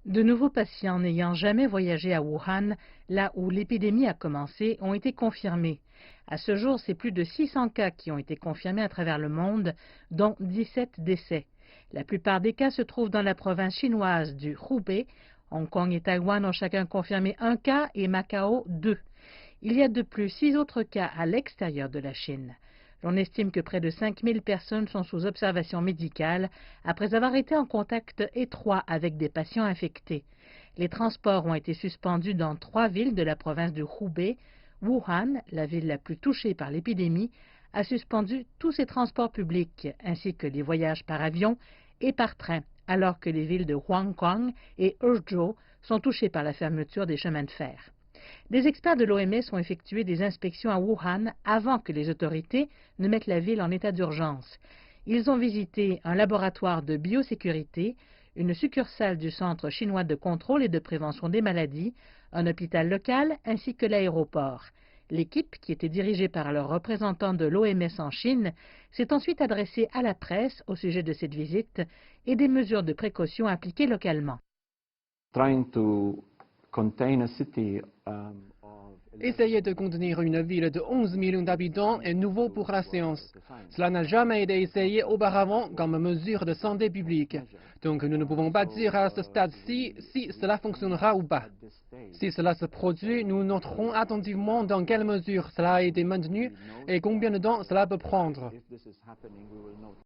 De nouveaux patients n'ayant jamais voyagé à Wuhan, là où l'épidémie a commencé, ont été confirmés. À ce jour, c'est plus de 600 cas qui ont été confirmés à travers le monde, dont 17 décès. La plupart des cas se trouvent dans la province chinoise du Hubei. Hong Kong et Taïwan ont chacun confirmé un cas et Macao deux. Il y a de plus 6 autres cas à l'extérieur de la Chine. L'on estime que près de 5000 personnes sont sous observation médicale après avoir été en contact étroit avec des patients infectés. Les transports ont été suspendus dans 3 villes de la province de Hubei. Wuhan, la ville la plus touchée par l'épidémie, a suspendu tous ses transports publics ainsi que les voyages par avion et par train, alors que les villes de Huanggang et Hezhou sont touchées par la fermeture des chemins de fer. Des experts de l'OMS ont effectué des inspections à Wuhan avant que les autorités ne mettent la ville en état d'urgence. Ils ont visité un laboratoire de biosécurité, une succursale du Centre chinois de contrôle et de prévention des maladies, un hôpital local ainsi que l'aéroport. L'équipe, qui était dirigée par le représentant de l'OMS en Chine, s'est ensuite adressée à la presse au sujet de cette visite et des mesures de précaution appliquées localement. Essayer de contenir une ville de 11 millions d'habitants est nouveau pour la science. Cela n'a jamais été essayé auparavant comme mesure de santé publique. Donc nous ne pouvons pas dire à ce stade-ci si cela fonctionnera ou pas. Si cela se produit, nous noterons attentivement dans quelle mesure cela a été maintenu et combien de temps cela peut prendre.